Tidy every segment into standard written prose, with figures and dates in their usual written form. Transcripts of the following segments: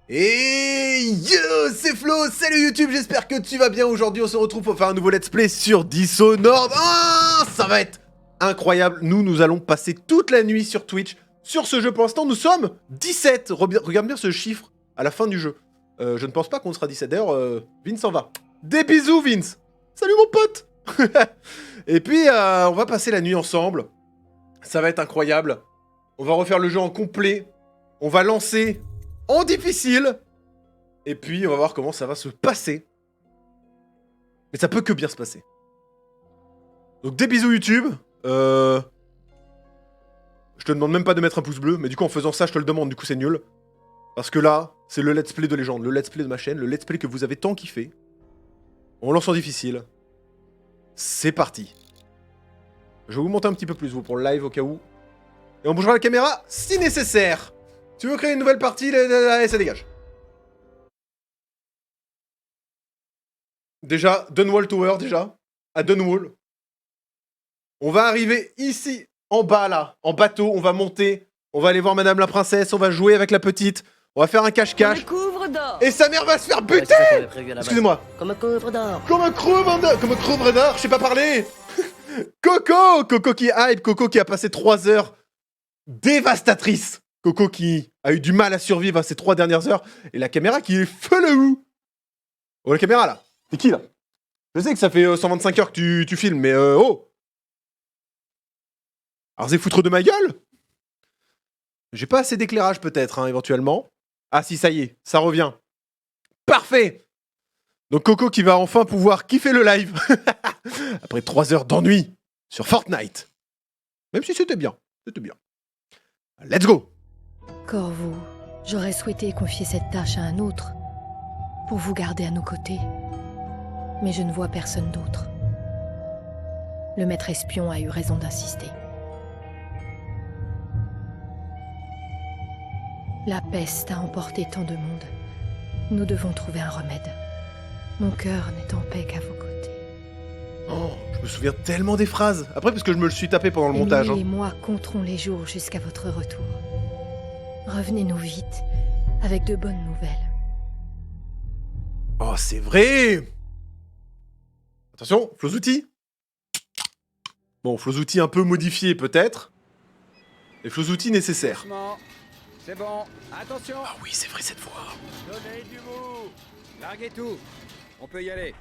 Et yo, c'est Flo, salut YouTube, j'espère que tu vas bien. Aujourd'hui on se retrouve pour faire un nouveau let's play sur Dishonored. Ah, ça va être incroyable. Nous allons passer toute la nuit sur Twitch sur ce jeu. Pour l'instant nous sommes 17. Regarde bien ce chiffre à la fin du jeu. Je ne pense pas qu'on sera 17. D'ailleurs, Vince s'en va. Des bisous Vince. Salut mon pote. Et puis on va passer la nuit ensemble. Ça va être incroyable. On va refaire le jeu en complet. On va lancer en difficile. Et puis, on va voir comment ça va se passer. Mais ça peut que bien se passer. Donc, des bisous YouTube. Je te demande même pas de mettre un pouce bleu. Mais du coup, en faisant ça, je te le demande. Du coup, c'est nul. Parce que là, c'est le let's play de légende. Le let's play de ma chaîne. Le let's play que vous avez tant kiffé. On lance en difficile. C'est parti. Je vais vous monter un petit peu plus, vous, pour le live, au cas où. Et on bougera la caméra si nécessaire. Tu veux créer une nouvelle partie, et ça dégage. Déjà, Dunwall Tower, déjà. À Dunwall. On va arriver ici, en bas, là. En bateau, on va monter. On va aller voir Madame la Princesse. On va jouer avec la petite. On va faire un cache-cache. Et sa mère va se faire buter. Excusez-moi. Comme un couvre d'or. Comme un couvre d'or. Je sais pas parler. Coco qui hype. Coco qui a passé 3 heures dévastatrices. Coco qui a eu du mal à survivre à ces 3 dernières heures. Et la caméra qui est follow. Oh, la caméra, là. C'est qui, là? Je sais que ça fait 125 heures que tu filmes, mais oh. Alors, c'est foutre de ma gueule. J'ai pas assez d'éclairage, peut-être, hein, éventuellement. Ah si, ça y est, ça revient. Parfait. Donc, Coco qui va enfin pouvoir kiffer le live. Après 3 heures d'ennui sur Fortnite. Même si c'était bien. C'était bien. Let's go. Corvo, j'aurais souhaité confier cette tâche à un autre, pour vous garder à nos côtés. Mais je ne vois personne d'autre. Le maître espion a eu raison d'insister. La peste a emporté tant de monde. Nous devons trouver un remède. Mon cœur n'est en paix qu'à vos côtés. Oh, je me souviens tellement des phrases. Après, parce que je me le suis tapé pendant le montage. Emily et moi compterons les jours jusqu'à votre retour. Revenez-nous vite, avec de bonnes nouvelles. Oh, c'est vrai. Attention, Flozouti. Bon, Flozouti un peu modifié peut-être. Et Flozouti nécessaire. C'est bon, attention. Ah oui, c'est vrai cette fois. Donnez du mou. Larguez tout. On peut y aller.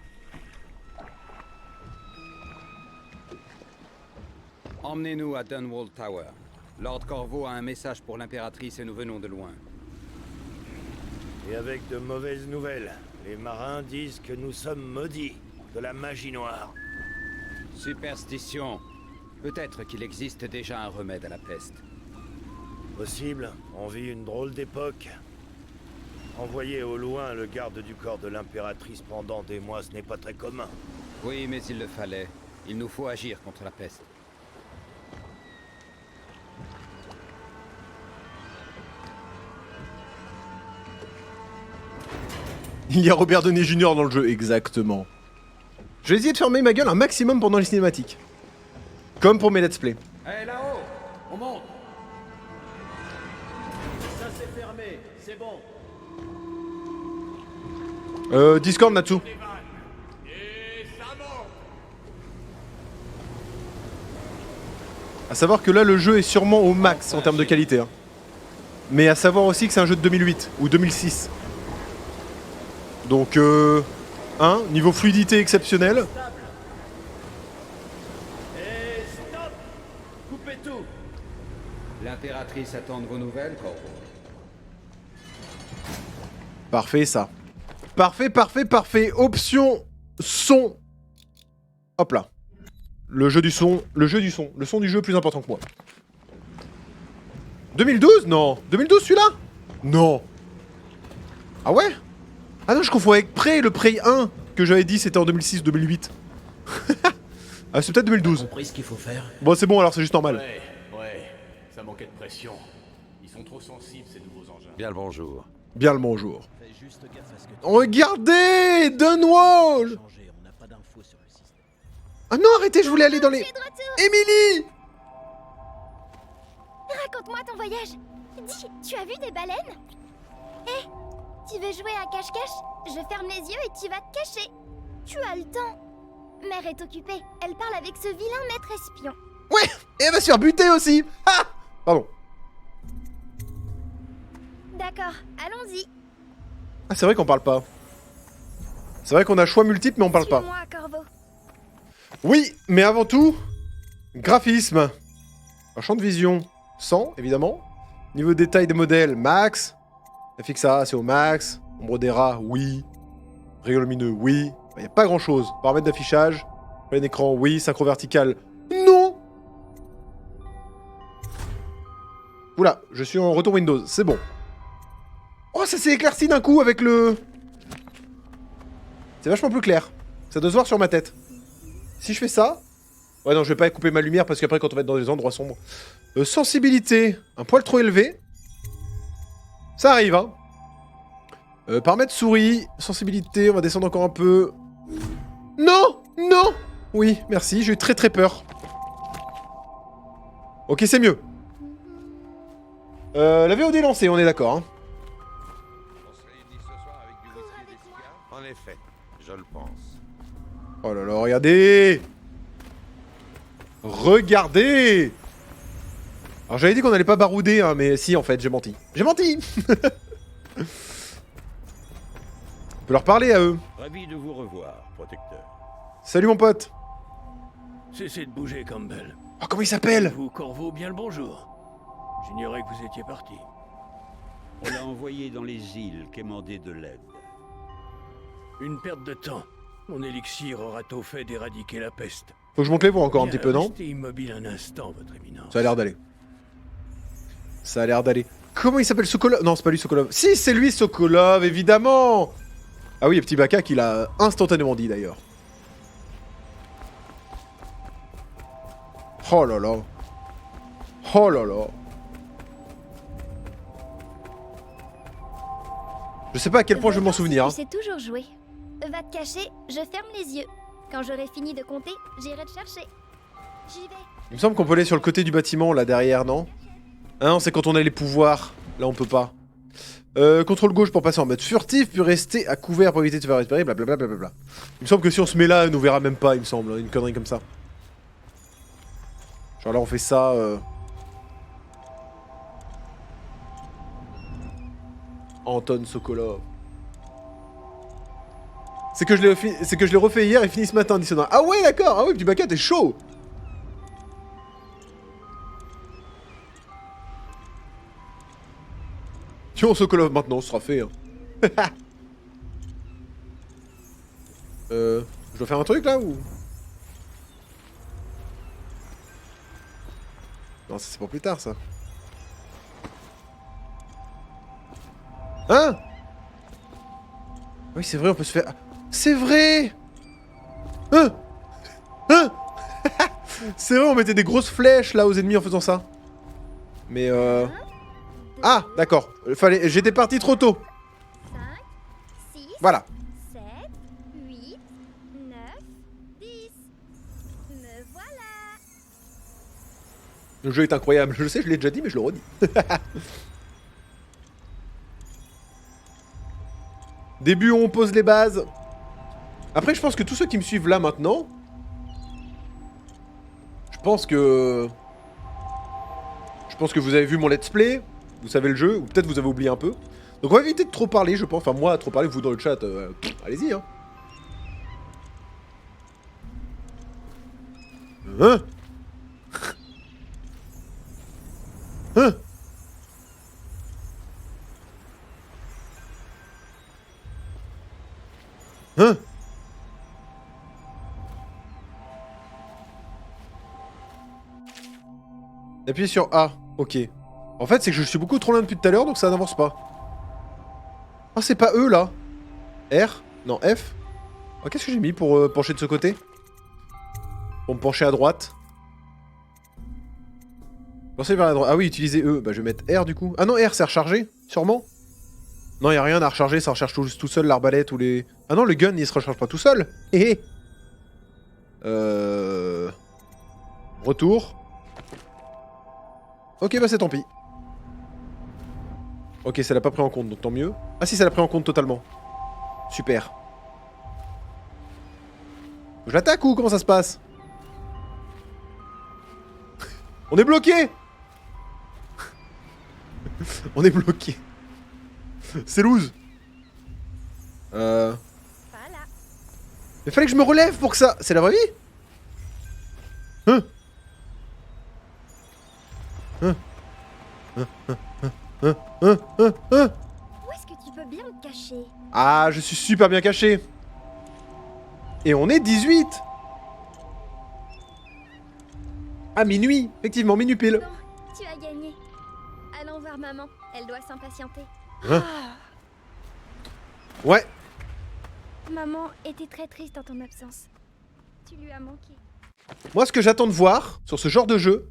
Emmenez-nous à Dunwall Tower. Lord Corvo a un message pour l'impératrice et nous venons de loin. Et avec de mauvaises nouvelles. Les marins disent que nous sommes maudits de la magie noire. Superstition. Peut-être qu'il existe déjà un remède à la peste. Possible, on vit une drôle d'époque. Envoyer au loin le garde du corps de l'impératrice pendant des mois, ce n'est pas très commun. Oui, mais il le fallait. Il nous faut agir contre la peste. Il y a Robert Downey Jr. dans le jeu, exactement. Je vais essayer de fermer ma gueule un maximum pendant les cinématiques. Comme pour mes let's play. Hé, là-haut. On monte. Ça c'est fermé, c'est bon. Discord Natsu. À savoir que là, le jeu est sûrement au max en termes de qualité. Hein. Mais à savoir aussi que c'est un jeu de 2008 ou 2006. Donc, niveau fluidité exceptionnelle. Et stop. Coupez tout. L'impératrice attend de vos nouvelles, Corvo. Parfait, ça. Parfait. Option son. Hop là. Le jeu du son. Le son du jeu plus important que moi. 2012 ? Non. 2012 celui-là ? Non. Ah ouais ? Ah non, je confonds avec Prey, le Prey 1 que j'avais dit c'était en 2006-2008. Ah, c'est peut-être 2012. Compris ce qu'il faut faire. Bon, c'est bon alors, c'est juste normal. Ouais, ça manquait de pression. Ils sont trop sensibles, ces nouveaux engins. Bien le bonjour. Bien le bonjour. Fais juste gaffe à ce que tu Regardez Dunwall. changer, on n'a pas d'infos sur le système. Ah non, arrêtez, je voulais aller dans les... Emily. Raconte-moi ton voyage. Dis, tu as vu des baleines? Hé, tu veux jouer à cache-cache, je ferme les yeux et tu vas te cacher. Tu as le temps. Mère est occupée. Elle parle avec ce vilain maître espion. Ouais. Et elle va se faire buter aussi. Ah. Pardon. D'accord, allons-y. Ah, c'est vrai qu'on parle pas. C'est vrai qu'on a choix multiples, mais on parle pas. Suis-moi, Corvo. Oui, mais avant tout, graphisme. Un champ de vision, 100, évidemment. Niveau de détail des modèles, max. FXA, c'est au max. Ombre des rats, oui. Rayon lumineux, oui. Il n'y a pas grand-chose. Paramètres d'affichage. Plein écran, oui. Synchro vertical, non. Oula, je suis en retour Windows, c'est bon. Oh, ça s'est éclairci d'un coup avec le... C'est vachement plus clair. Ça doit se voir sur ma tête. Si je fais ça... Ouais, non, je vais pas couper ma lumière parce qu'après, quand on va être dans des endroits sombres... sensibilité, un poil trop élevé. Ça arrive, hein. Paramètres souris, sensibilité, on va descendre encore un peu. Non. Non. Oui, merci, j'ai eu très très peur. Ok, c'est mieux. La VOD est lancée, on est d'accord, hein. En effet, je le pense. Oh là là, regardez. Regardez. Alors j'avais dit qu'on allait pas barouder, hein, mais si en fait, j'ai menti. J'ai menti. On peut leur parler à eux. Ravi de vous revoir, protecteur. Salut mon pote. Cessez de bouger, Campbell. Oh, comment il s'appelle? Vous, Corvo, bien le bonjour. J'ignorais que vous étiez parti. On l'a envoyé dans les îles quémander de l'aide. Une perte de temps. Mon élixir aura tôt fait d'éradiquer la peste. Faut que je monte les voix encore un petit peu, non? Restez immobile un instant, votre éminence. Ça a l'air d'aller. Ça a l'air d'aller. Comment il s'appelle, Sokolov? Non, c'est pas lui, Sokolov. Si, c'est lui, Sokolov, évidemment. Ah oui, le petit Baka qui l'a instantanément dit, d'ailleurs. Oh là là. Oh là là. Je sais pas à quel point je vais m'en souvenir. Hein. Tu sais toujours jouer. Va te cacher, je ferme les yeux. Quand j'aurai fini de compter, j'irai te chercher. J'y vais. Il me semble qu'on peut aller sur le côté du bâtiment, là, derrière, non? Ah non, c'est quand on a les pouvoirs. Là, on peut pas. Contrôle gauche pour passer en mode furtif, puis rester à couvert pour éviter de se faire repérer, blablabla. Bla. Il me semble que si on se met là, elle nous verra même pas, il me semble. Une connerie comme ça. Genre là, on fait ça... Anton Sokolov. C'est que je l'ai refait hier et fini ce matin, Dissonant. Ah ouais, d'accord. Ah ouais, du Baka, t'es chaud. Tiens, Sokolov maintenant, ce sera fait. Hein. Je dois faire un truc là ou... Non, ça c'est pour plus tard ça. Hein? Oui, c'est vrai, on peut se faire... C'est vrai! Hein? Hein? C'est vrai, on mettait des grosses flèches là aux ennemis en faisant ça. Mais Ah, d'accord. J'étais parti trop tôt. 5, 6, Voilà. 7, 8, 9, 10. Me voilà. Le jeu est incroyable. Je le sais, je l'ai déjà dit, mais je le redis. Début, on pose les bases. Après, je pense que tous ceux qui me suivent là maintenant... Je pense que vous avez vu mon let's play. Vous savez le jeu, ou peut-être vous avez oublié un peu. Donc on va éviter de trop parler, je pense. Enfin, moi, trop parler, vous dans le chat, allez-y, hein. Hein? Hein? Hein? Appuyez sur A, ok. En fait, c'est que je suis beaucoup trop loin depuis tout à l'heure, donc ça n'avance pas. Ah, c'est pas eux, là. R? Non, F? Oh, qu'est-ce que j'ai mis pour pencher de ce côté? Pour me pencher à droite. Pensez vers la droite. Ah oui, utilisez E. Bah, je vais mettre R, du coup. Ah non, R, c'est rechargé, sûrement. Non, y a rien à recharger, ça recharge tout seul l'arbalète ou les... Ah non, le gun, il se recharge pas tout seul. Hé hé. Retour. Ok, bah c'est tant pis. Ok, ça l'a pas pris en compte, donc tant mieux. Ah si, ça l'a pris en compte totalement. Super. Je l'attaque ou comment ça se passe? On est bloqué. On est bloqué. C'est loose. Voilà. Mais fallait que je me relève pour que ça... C'est la vraie vie? Hein? Hein? Hein? Hein? Hein? Hein? Hein? Hein? Où est-ce que tu peux bien te cacher? Ah, je suis super bien caché. Et on est 18. Ah, minuit. Effectivement, minuit pile. Bon, tu as gagné. Allons voir maman, elle doit s'impatienter. Hein? Ouais. Maman était très triste en ton absence. Tu lui as manqué. Moi, ce que j'attends de voir sur ce genre de jeu...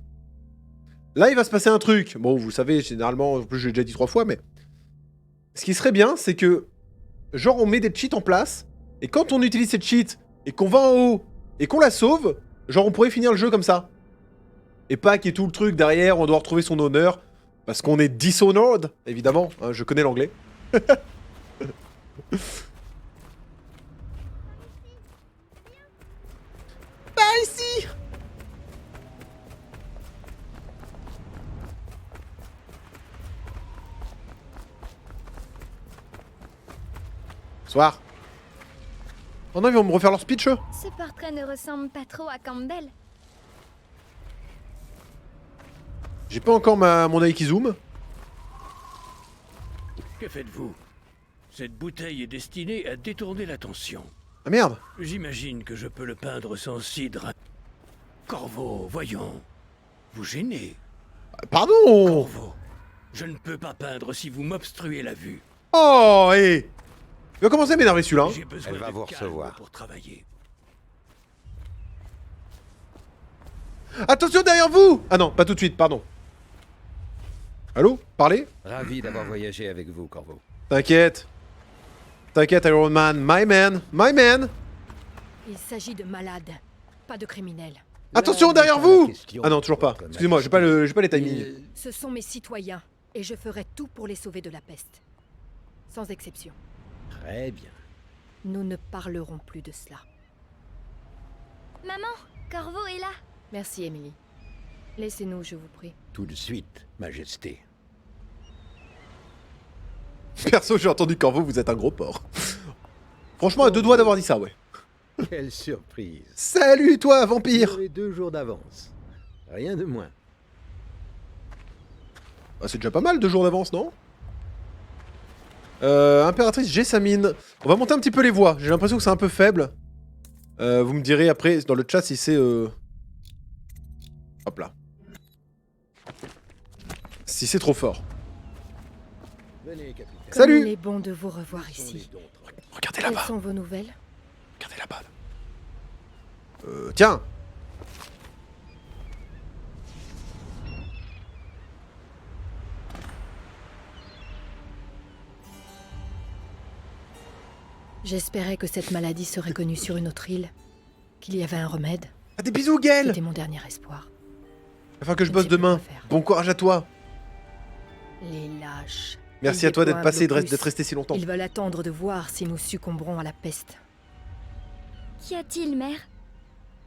Là, il va se passer un truc. Bon, vous savez, généralement, en plus, j'ai déjà dit 3 fois, mais... Ce qui serait bien, c'est que... Genre, on met des cheats en place, et quand on utilise cette cheat, et qu'on va en haut, et qu'on la sauve, genre, on pourrait finir le jeu comme ça. Et pas qu'il y ait tout le truc derrière, on doit retrouver son honneur, parce qu'on est Dishonored, évidemment, hein, je connais l'anglais. Par ici! Bonsoir. Oh non, ils vont me refaire leur speech, eux. Ce portrait ne ressemble pas trop à Campbell. J'ai pas encore mon œil qui zoome. Que faites-vous? Cette bouteille est destinée à détourner l'attention. Ah merde. J'imagine que je peux le peindre sans cidre. Corvo, voyons. Vous gênez. Pardon. Corvo, je ne peux pas peindre si vous m'obstruez la vue. Oh, hé. Il va commencer à m'énerver celui-là. J'ai besoin Elle va de vous calme recevoir. pour travailler. Attention derrière vous. Ah non, pas tout de suite, pardon. Allô? Parlez? Ravi d'avoir voyagé avec vous, Corvo. T'inquiète. T'inquiète, Iron Man. My man. My man. Il s'agit de malades, pas de criminels. Attention Là, derrière n'est pas la vous. question. Ah non, toujours pas. Comme Excusez-moi, j'ai pas les timings. Ce sont mes citoyens, et je ferai tout pour les sauver de la peste. Sans exception. Très bien. Nous ne parlerons plus de cela. Maman, Corvo est là. Merci, Emily. Laissez-nous, je vous prie. Tout de suite, Majesté. Perso, j'ai entendu Corvo, vous êtes un gros porc. Franchement, à 2 doigts d'avoir dit ça, ouais. Quelle surprise. Salut, toi, vampire. Vous avez 2 jours d'avance. Rien de moins. Ah, c'est déjà pas mal, 2 jours d'avance, non? Impératrice Jessamine. On va monter un petit peu les voix. J'ai l'impression que c'est un peu faible. Vous me direz après dans le chat si c'est... Hop là. Si c'est trop fort. Venez, capitaine. Salut. Comme il est bon de vous revoir ici. Regardez Quelles là-bas. sont vos nouvelles? Regardez là-bas. Tiens. J'espérais que cette maladie serait connue sur une autre île, qu'il y avait un remède. Ah, des bisous, Gaël. C'était mon dernier espoir. Afin que je Je ne bosse sais plus demain. quoi faire. Bon courage à toi. Les lâches. Merci Ils à toi d'être déploient un passé et peu d'être plus. resté si longtemps. Ils veulent attendre de voir si nous succomberons à la peste. Qu'y a-t-il, mère?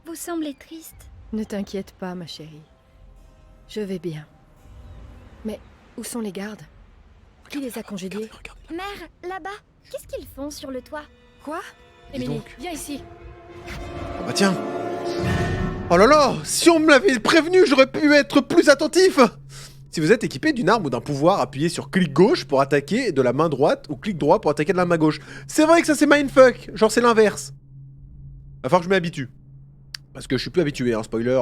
Vous semblez triste. Ne t'inquiète pas, ma chérie. Je vais bien. Mais où sont les gardes? Qui les a congédiés? Mère, là-bas, qu'est-ce qu'ils font sur le toit? Quoi? Dis Émilie, donc. viens ici. Ah bah tiens. Oh là là. Si on me l'avait prévenu, j'aurais pu être plus attentif. Si vous êtes équipé d'une arme ou d'un pouvoir, appuyez sur clic gauche pour attaquer de la main droite ou clic droit pour attaquer de la main gauche. C'est vrai que ça c'est mindfuck. Genre c'est l'inverse. Va falloir que je m'y habitue. Parce que je suis plus habitué, hein, spoiler.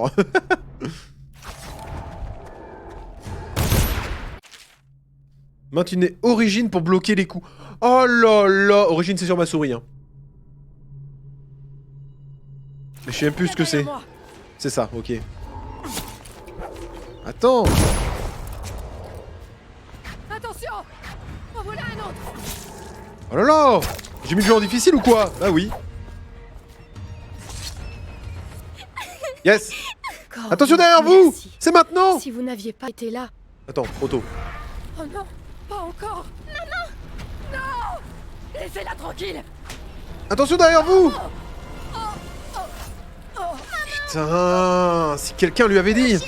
Maintenez origine pour bloquer les coups. Oh là là. Origine c'est sur ma souris. Hein. Mais je sais même plus ce que c'est. C'est ça, ok. Attends. Attention! En voilà un autre! Oh là là. J'ai mis le jeu en difficile ou quoi? Bah oui. Yes. Corvo, Attention derrière vous. merci. C'est maintenant. Si vous n'aviez pas été là... Attends, trop tôt. Oh non, pas encore! Maman! Non! Laissez-la tranquille. Attention derrière vous! Putain, si quelqu'un lui avait dit.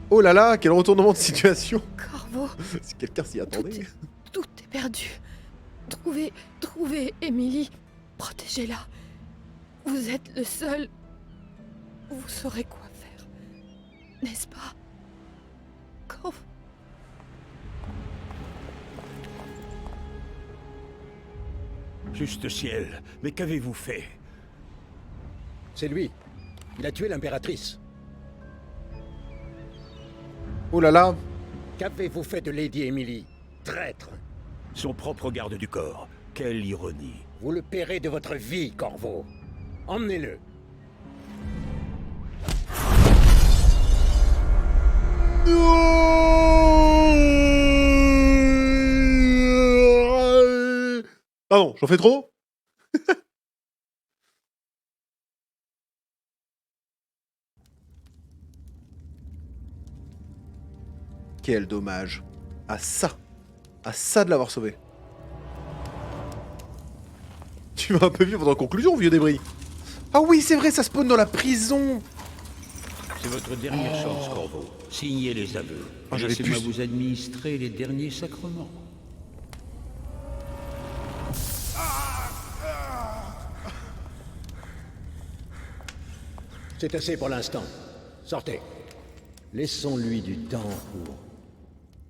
Oh là là, quel retournement de situation. Corvo, Si quelqu'un s'y attendait. tout est perdu. Trouvez Émilie. Protégez-la. Vous êtes le seul. Vous saurez quoi faire. N'est-ce pas? Corvo. Juste ciel, mais qu'avez-vous fait? C'est lui. Il a tué l'impératrice. Oh là là. Qu'avez-vous fait de Lady Emily? Traître! Son propre garde du corps. Quelle ironie. Vous le paierez de votre vie, Corvo. Emmenez-le. Pardon, j'en fais trop? Quel dommage. À ça de l'avoir sauvé. Tu vas un peu vivre dans la conclusion, vieux débris. Ah oui, c'est vrai, ça spawn dans la prison. C'est votre dernière chance, Corvo. Signez les aveux. Ah, j'avais Laissez-moi plus- vous administrer les derniers sacrements. C'est assez pour l'instant. Sortez. Laissons-lui du temps pour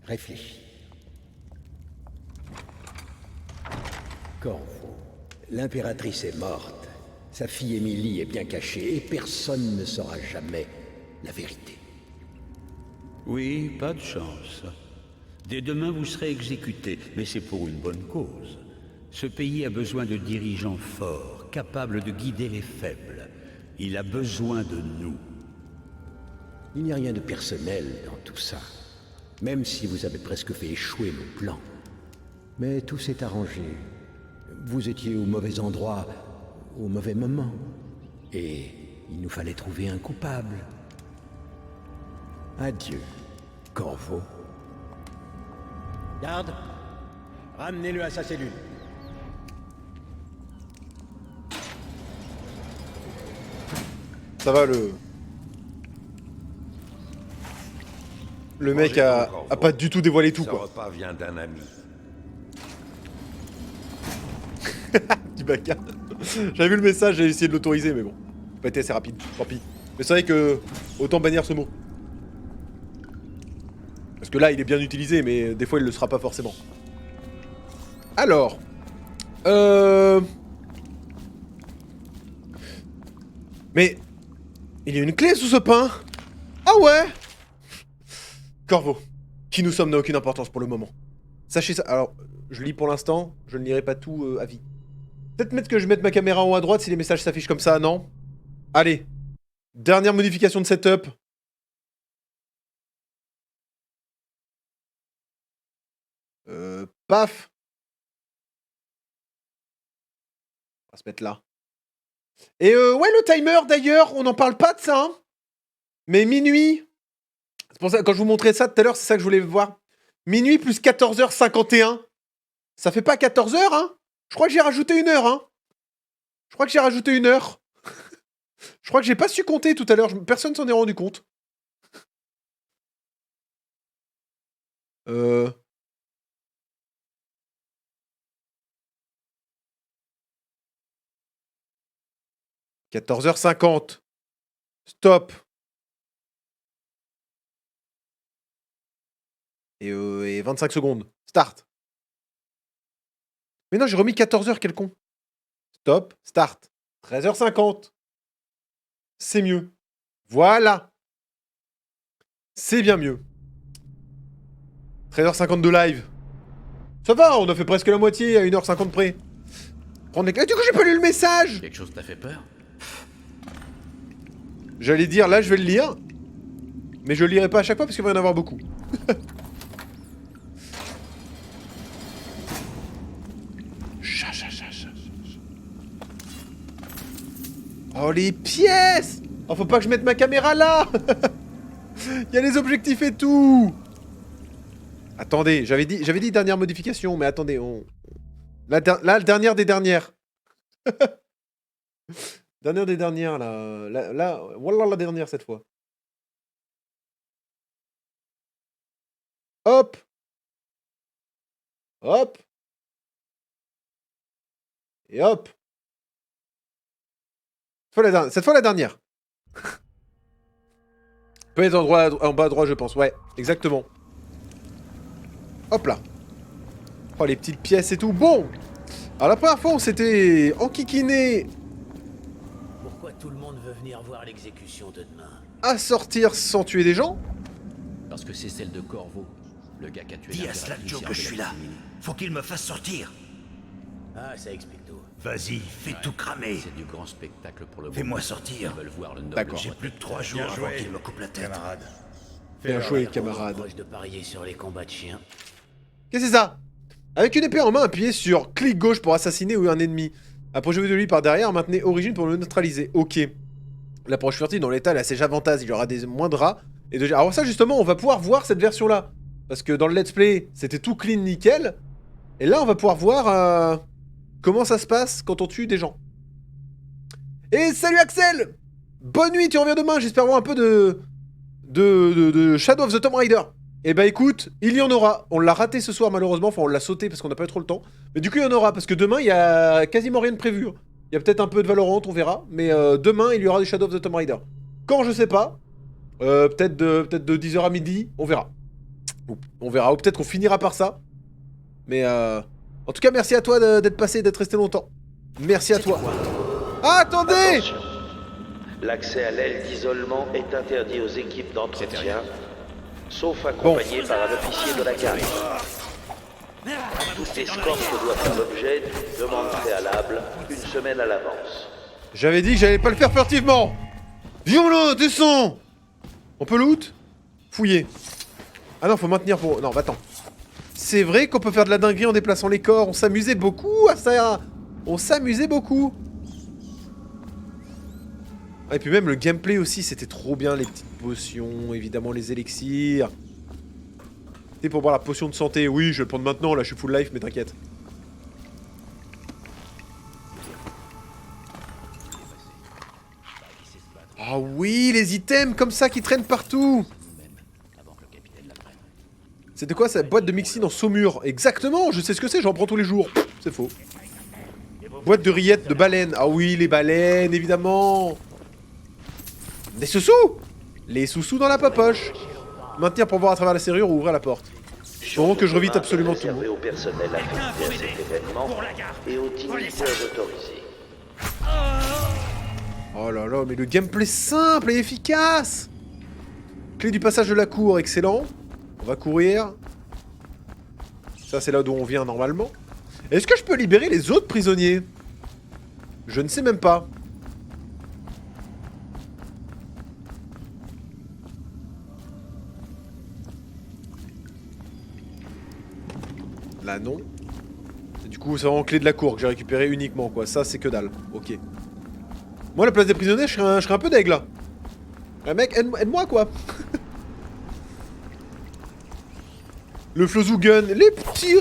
réfléchir. Corvo, l'impératrice est morte. Sa fille Émilie est bien cachée et personne ne saura jamais la vérité. Oui, pas de chance. Dès demain, vous serez exécuté, mais c'est pour une bonne cause. Ce pays a besoin de dirigeants forts, capables de guider les faibles. Il a besoin de nous. Il n'y a rien de personnel dans tout ça, même si vous avez presque fait échouer nos plans. Mais tout s'est arrangé. Vous étiez au mauvais endroit, au mauvais moment. Et il nous fallait trouver un coupable. Adieu, Corvo. Garde, ramenez-le à sa cellule. Ça va, le mec a pas du tout dévoilé tout, Ce quoi. repas vient d'un ami. Petit bacard. J'avais vu le message, j'ai essayé de l'autoriser, mais bon. Pas été assez rapide, tant pis. Mais c'est vrai que autant bannir ce mot. Parce que là, il est bien utilisé, mais des fois, il le sera pas forcément. Alors. Mais... il y a une clé sous ce pain. Ah ouais. Corvo, qui nous sommes n'a aucune importance pour le moment. Sachez ça. Alors, je lis pour l'instant, je ne lirai pas tout à vie. Peut-être mettre que je mette ma caméra en haut à droite si les messages s'affichent comme ça, non? Allez. Dernière modification de setup. Paf. On va se mettre là. Et ouais, le timer d'ailleurs, on n'en parle pas de ça, hein. Mais minuit. C'est pour ça, quand je vous montrais ça tout à l'heure, c'est ça que je voulais voir. Minuit plus 14h51. Ça fait pas 14h, hein? Je crois que j'ai rajouté 1 heure, hein? Je crois que j'ai rajouté 1 heure. Je crois que j'ai pas su compter tout à l'heure. Personne s'en est rendu compte. Euh... 14h50. Stop. Et 25 secondes. Start. Mais non, j'ai remis 14h, quel con. Stop. Start. 13h50. C'est mieux. Voilà. C'est bien mieux. 13h50 de live. Ça va, on a fait presque la moitié à 1h50 près. Prendre les clés. Du coup, j'ai pas lu le message. Quelque chose t'a fait peur? J'allais dire, là, je vais le lire. Mais je le lirai pas à chaque fois parce qu'il va y en avoir beaucoup. Oh, les pièces! Oh, faut pas que je mette ma caméra là. Il y a les objectifs et tout. Attendez, j'avais dit dernière modification, mais attendez, la dernière des dernières. Dernière des dernières, là, voilà la dernière cette fois. Hop. Hop. Et hop. Cette fois la dernière. Peut être en bas à droite, je pense. Ouais, exactement. Hop là. Oh, les petites pièces et tout. Bon. Alors la première fois, on s'était enquiquiné Pourquoi tout le monde veut venir voir l'exécution de demain? à sortir sans tuer des gens. Parce que c'est celle de Corvo, le gars qui a tué Dis à Slackjaw que je suis là. Faut qu'il me fasse sortir. Ah, ça explique tout. Vas-y, fais tout cramer. C'est du grand spectacle pour le moment. Fais-moi sortir. Ils veulent voir le noble. D'accord. J'ai plus de 3 jours avant qu'il me coupe la tête. Camarade. Bien joué, camarade. Proche de parier sur les combats de chiens. Qu'est-ce que c'est ça? Avec une épée en main, appuyez sur clic gauche pour assassiner un ennemi. Approchez-vous de lui par derrière, maintenez origine pour le neutraliser. Ok. L'approche furtive dans l'état, là, c'est Javantas, il y aura moins de rats. Alors ça, justement, on va pouvoir voir cette version-là. Parce que dans le let's play, c'était tout clean, nickel. Et là, on va pouvoir voir comment ça se passe quand on tue des gens. Et salut Axel! Bonne nuit, tu reviens demain, j'espère voir un peu de Shadow of the Tomb Raider. Eh bah écoute, il y en aura. On l'a raté ce soir malheureusement, enfin on l'a sauté parce qu'on n'a pas eu trop le temps. Mais du coup il y en aura, parce que demain il y a quasiment rien de prévu. Il y a peut-être un peu de Valorant, on verra. Mais demain il y aura des Shadow of the Tomb Raider. Quand je sais pas. Peut-être de 10h à midi, on verra. On verra, ou peut-être qu'on finira par ça. Mais en tout cas merci à toi d'être passé, d'être resté longtemps. Merci à toi. Ah, attendez! Attention. L'accès à l'aile d'isolement est interdit aux équipes d'entretien, sauf accompagné par un officier de la garde. Toute escorte doit faire l'objet d'une demande préalable une semaine à l'avance. J'avais dit que j'allais pas le faire furtivement. Viens là, descends. On peut loot? Fouiller. Ah non, faut maintenir pour... Non, bah attends. C'est vrai qu'on peut faire de la dinguerie en déplaçant les corps. On s'amusait beaucoup à ça. On s'amusait beaucoup. Ah, et puis même le gameplay aussi, c'était trop bien. Les petites potions, évidemment les élixirs. C'était pour boire la potion de santé. Oui, je vais le prendre maintenant. Là, je suis full life, mais t'inquiète. Ah oui, les items comme ça qui traînent partout. C'était quoi cette boîte de mixine en saumure? Exactement, je sais ce que c'est, j'en prends tous les jours. C'est faux. Boîte de rillettes de baleines. Ah oui, les baleines, évidemment. Des sous-sous. Les sous-sous dans la poche. Maintenir pour voir à travers la serrure ou ouvrir la porte. Faut que je revite absolument tout. Réservé au personnel affecté à cet événement et aux dignitaires autorisés. Oh là là, mais le gameplay simple et efficace. Clé du passage de la cour, excellent. On va courir. Ça, c'est là d'où on vient normalement. Est-ce que je peux libérer les autres prisonniers? Je ne sais même pas. Là, non. Et du coup, c'est vraiment clé de la cour que j'ai récupéré uniquement, quoi. Ça, c'est que dalle. Ok. Moi, à la place des prisonniers, je serais un peu deg, là. Ah, mec, aide-moi, quoi. Le Flozugun, les petits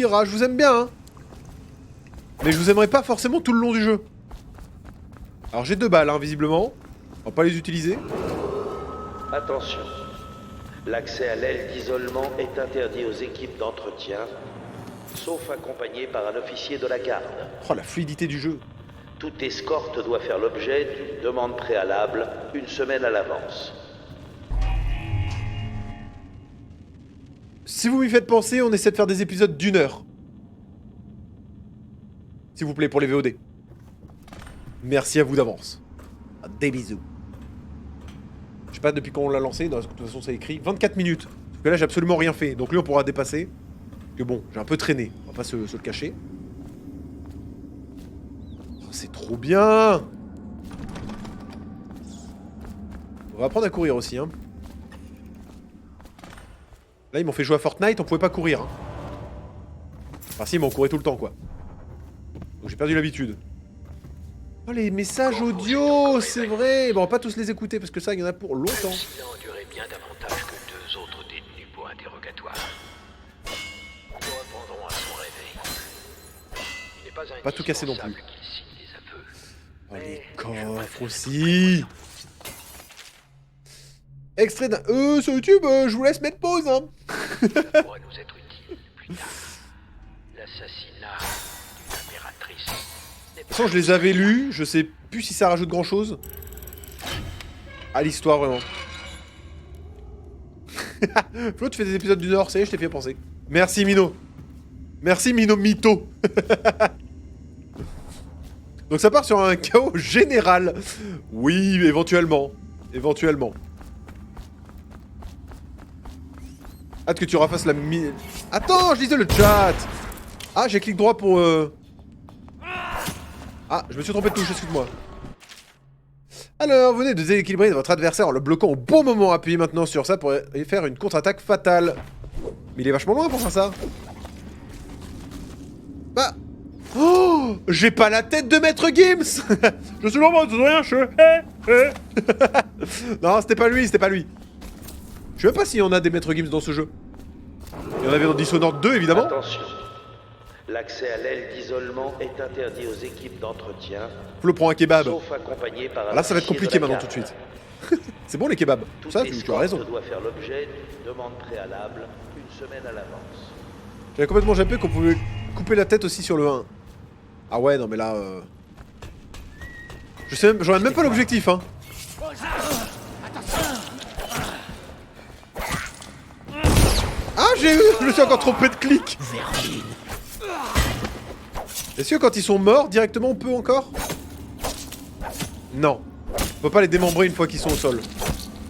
rats, je vous aime bien, hein. Mais je vous aimerais pas forcément tout le long du jeu. Alors j'ai 2 balles, hein, visiblement. On va pas les utiliser. Attention. L'accès à l'aile d'isolement est interdit aux équipes d'entretien, sauf accompagné par un officier de la garde. Oh, la fluidité du jeu. Toute escorte doit faire l'objet d'une demande préalable une semaine à l'avance. Si vous m'y faites penser, on essaie de faire des épisodes d'1 heure. S'il vous plaît, pour les VOD. Merci à vous d'avance. Des bisous. Je sais pas depuis quand on l'a lancé, de toute façon c'est écrit 24 minutes. Parce que là j'ai absolument rien fait, donc lui on pourra dépasser. Que bon, j'ai un peu traîné, on va pas se le cacher. Oh, c'est trop bien. On va apprendre à courir aussi, hein. Là, ils m'ont fait jouer à Fortnite, on pouvait pas courir. Hein. Enfin, si, mais on courait tout le temps, quoi. Donc j'ai perdu l'habitude. Oh, les messages audio, c'est vrai. Bon, on va pas tous les écouter parce que ça, il y en a pour longtemps. L'incident a duré bien davantage que 2 autres détenus pour interrogatoire. Nous répondrons à son réveil. Il n'est Pas tout casser non plus. indispensable qu'il signe des aveux. Oh, les coffres aussi. Extrait d'un... sur YouTube, je vous laisse mettre pause, hein. Pourrait nous être utile plus tard. L'assassinat d'une impératrice. De toute façon, je les avais lus, je sais plus si ça rajoute grand chose. À l'histoire, vraiment. Flo, tu fais des épisodes du Nord, ça y est, je t'ai fait penser. Merci, Mino. Merci, Mino Mito. Donc ça part sur un chaos général. Oui, éventuellement. Éventuellement. Hâte que tu refasses la Attends, je lisais le chat. Ah, j'ai clic droit pour... Ah, je me suis trompé de touche, excuse-moi. Alors, vous venez de déséquilibrer votre adversaire en le bloquant au bon moment. Appuyez maintenant sur ça pour faire une contre-attaque fatale. Mais il est vachement loin pour faire ça. Bah... Oh, j'ai pas la tête de Maître Gims. Je suis vraiment de rien, Non, c'était pas lui, c'était pas lui. Je sais même pas s'il y en a des Maître Gims dans ce jeu. Il y en avait dans Dishonored 2, évidemment. Attention. L'accès à l'aile d'isolement est interdit aux équipes d'entretien. Flo prend un kebab. Sauf accompagné par un Là, ça va être officier compliqué de la maintenant tout de garde. suite. C'est bon les kebabs. Toute Ça, tu as escorte raison. doit faire l'objet d'une demande préalable une semaine à l'avance. J'avais complètement jappé qu'on pouvait couper la tête aussi sur le 1. Ah ouais, non mais là... Je sais même... J'en ai même pas l'objectif, hein. Ah, j'ai eu... Je me suis encore trompé de clic. Est-ce que quand ils sont morts, directement on peut encore? Non. On peut pas les démembrer une fois qu'ils sont au sol.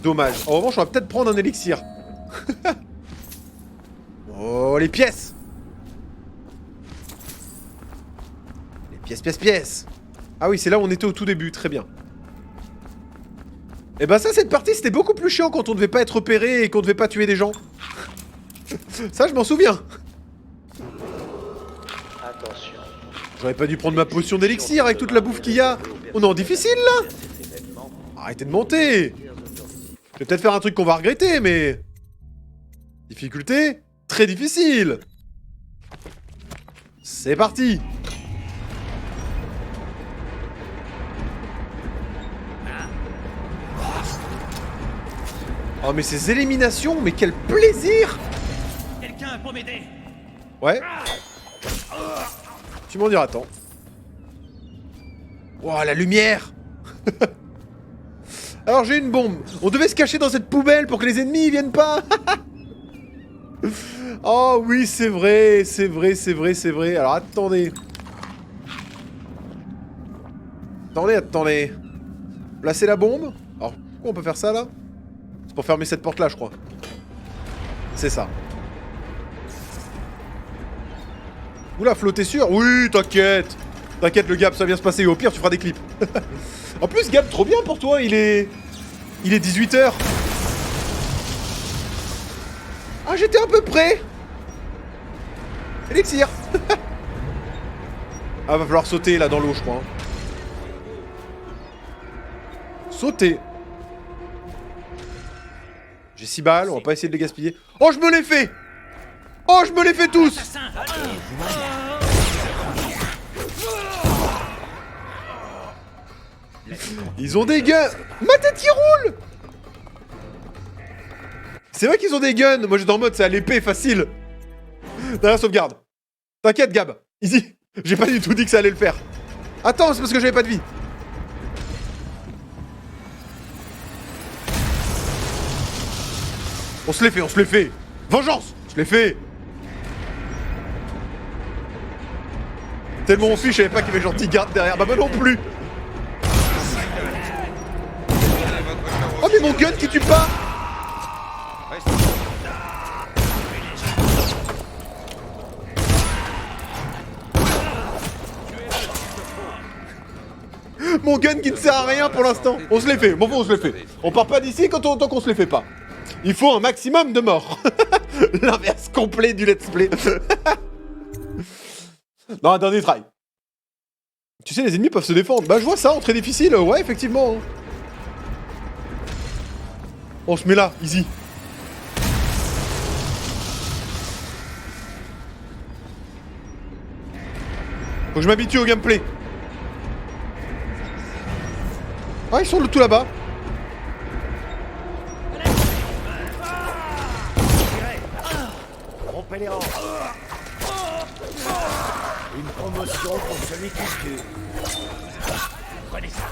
Dommage. En revanche, on va peut-être prendre un élixir. Oh, les pièces. Pièce. Ah oui, c'est là où on était au tout début, très bien. Et bah ça, cette partie, c'était beaucoup plus chiant quand on devait pas être repéré et qu'on devait pas tuer des gens. Ça, je m'en souviens. Attention. J'aurais pas dû prendre ma potion d'élixir avec toute la bouffe qu'il y a. On est en difficile, là. Arrêtez de monter. Je vais peut-être faire un truc qu'on va regretter, mais... Difficulté très difficile. C'est parti. Oh mais ces éliminations, mais quel plaisir! Quelqu'un pour m'aider. Ouais. Tu m'en diras tant. Ouah, la lumière. Alors j'ai une bombe. On devait se cacher dans cette poubelle pour que les ennemis viennent pas. Oh oui, c'est vrai, c'est vrai, c'est vrai, c'est vrai. Alors attendez. Attendez. Placez la bombe. Alors pourquoi on peut faire ça là? C'est pour fermer cette porte là, je crois. C'est ça. Oula, Flo, t'es sûr? Oui, t'inquiète. T'inquiète, le Gab, ça va bien se passer. Au pire, tu feras des clips. En plus, Gab, trop bien pour toi. Il est 18h. Ah, j'étais un peu près. Élixir. Ah, va falloir sauter là dans l'eau, je crois. Hein. Sauter. J'ai 6 balles, on va pas essayer de les gaspiller. Oh, je me les fais! Oh, je me les fais tous! Ils ont des guns! Ma tête qui roule! C'est vrai qu'ils ont des guns! Moi j'étais en mode c'est à l'épée, facile! Derrière sauvegarde. T'inquiète, Gab. Easy. J'ai pas du tout dit que ça allait le faire. Attends, c'est parce que j'avais pas de vie. On se les fait. Vengeance! Je l'ai fait. Tellement on fiche, je savais pas qu'il y avait genre 10 gardes derrière. Bah moi non plus. Oh mais mon gun qui tue pas. Mon gun qui ne sert à rien pour l'instant. On se les fait, bon on se les fait. On part pas d'ici tant qu'on se les fait pas. Il faut un maximum de morts. L'inverse complet du let's play. Non, un dernier try. Tu sais, les ennemis peuvent se défendre. Bah, je vois ça en très difficile. Ouais, effectivement. On se met là, easy. Faut que je m'habitue au gameplay. Ah, ils sont tout là-bas. Rompez les rangs. Une promotion pour celui qui tue. Prenez ça.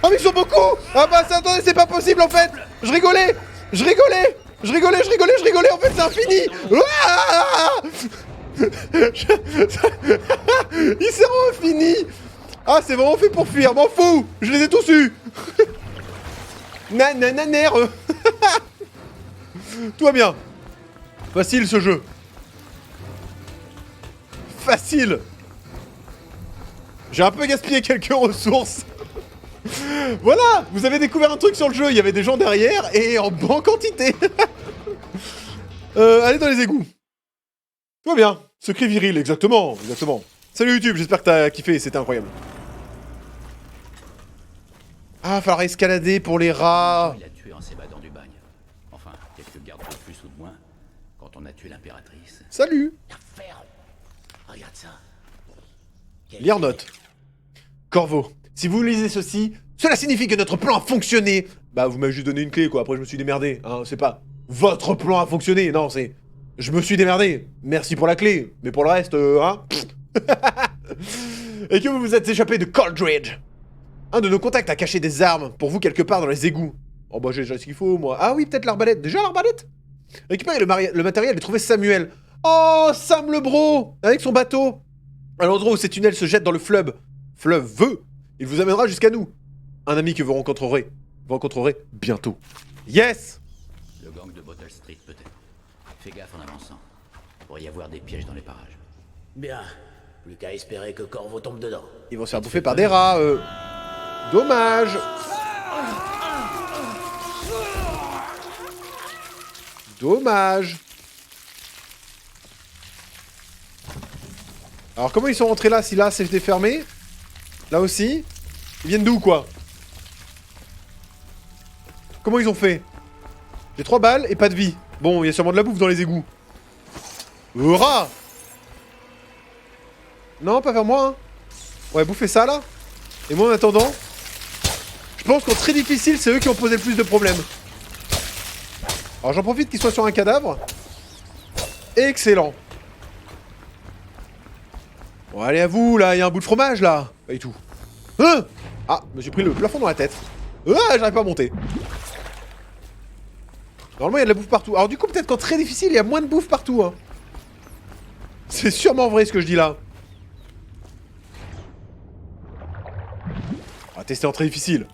Ah mais ils sont beaucoup. Ah bah ça, attendez, c'est pas possible en fait. Je rigolais. En fait c'est infini. Ah il s'est vraiment fini. Ah c'est vraiment fait pour fuir, m'en fous. Je les ai tous eus. Nanananer. Tout va bien. Facile ce jeu. Facile. J'ai un peu gaspillé quelques ressources. Voilà, vous avez découvert un truc sur le jeu, il y avait des gens derrière et en bonne quantité. Allez dans les égouts. Tout va bien. Secret viril, exactement. Salut YouTube, j'espère que t'as kiffé, c'était incroyable. Ah, falloir escalader pour les rats. Il a tué en s'évadant du bagne. Enfin, quelques gardes de plus ou de moins quand on a tué l'impératrice. Salut. Regarde ça. Lire note. Corvo, si vous lisez ceci, cela signifie que notre plan a fonctionné. Bah, vous m'avez juste donné une clé, quoi. Après, je me suis démerdé. Hein. C'est pas votre plan a fonctionné. Non, c'est je me suis démerdé. Merci pour la clé. Mais pour le reste, hein. Et que vous vous êtes échappé de Coldridge. Un de nos contacts a caché des armes pour vous quelque part dans les égouts. Oh, bah, j'ai déjà ce qu'il faut, moi. Ah oui, peut-être l'arbalète. Déjà l'arbalète. Récupérez le matériel et trouvez Samuel. Oh, Sam le bro. Avec son bateau. À l'endroit où ces tunnels se jettent dans le fleuve. Fleuve. Il vous amènera jusqu'à nous. Un ami que vous rencontrerez bientôt. Yes! Le gang de Bottle Street, peut-être. Fais gaffe en avançant. Il pourrait y avoir des pièges dans les parages. Bien. Plus qu'à espérer que Corvo tombe dedans. Ils vont se faire bouffer par des rats, Dommage. Dommage. Alors comment ils sont rentrés là, si là c'était fermé? Là aussi? Ils viennent d'où, quoi? Comment ils ont fait? J'ai 3 balles et pas de vie. Bon, il y a sûrement de la bouffe dans les égouts. Rat! Non, pas vers moi, hein. Ouais, bouffez ça, là. Et moi, en attendant, je pense qu'en très difficile, c'est eux qui ont posé le plus de problèmes. Alors, j'en profite qu'ils soient sur un cadavre. Excellent. Bon, allez, à vous, là. Il y a un bout de fromage, là. Pas du tout. Hein? Ah, je me suis pris le plafond dans la tête. Ah, j'arrive pas à monter. Normalement, il y a de la bouffe partout. Alors, du coup, peut-être qu'en très difficile, il y a moins de bouffe partout, hein. C'est sûrement vrai, ce que je dis là. On va tester en très difficile.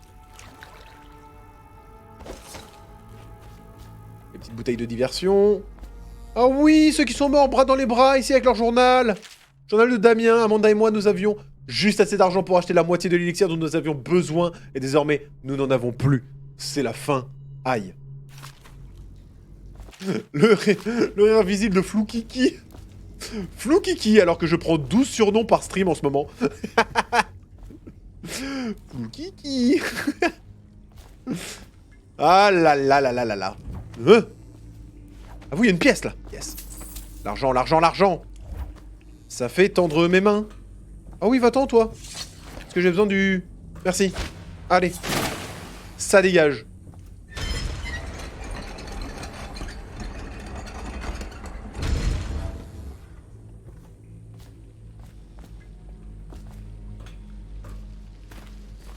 Les petites bouteilles de diversion. Ah oui, ceux qui sont morts bras dans les bras, ici avec leur journal. Journal de Damien, Amanda et moi, nous avions juste assez d'argent pour acheter la moitié de l'élixir dont nous avions besoin. Et désormais, nous n'en avons plus. C'est la fin. Aïe. Le rire invisible de Floukiki. Floukiki, alors que je prends 12 surnoms par stream en ce moment. Floukiki. Ah là là là là là là. Ah oui, il y a une pièce là. Yes. L'argent, l'argent, l'argent. Ça fait tendre mes mains. Ah oui, va-t'en toi. Parce que j'ai besoin du... Merci. Allez. Ça dégage.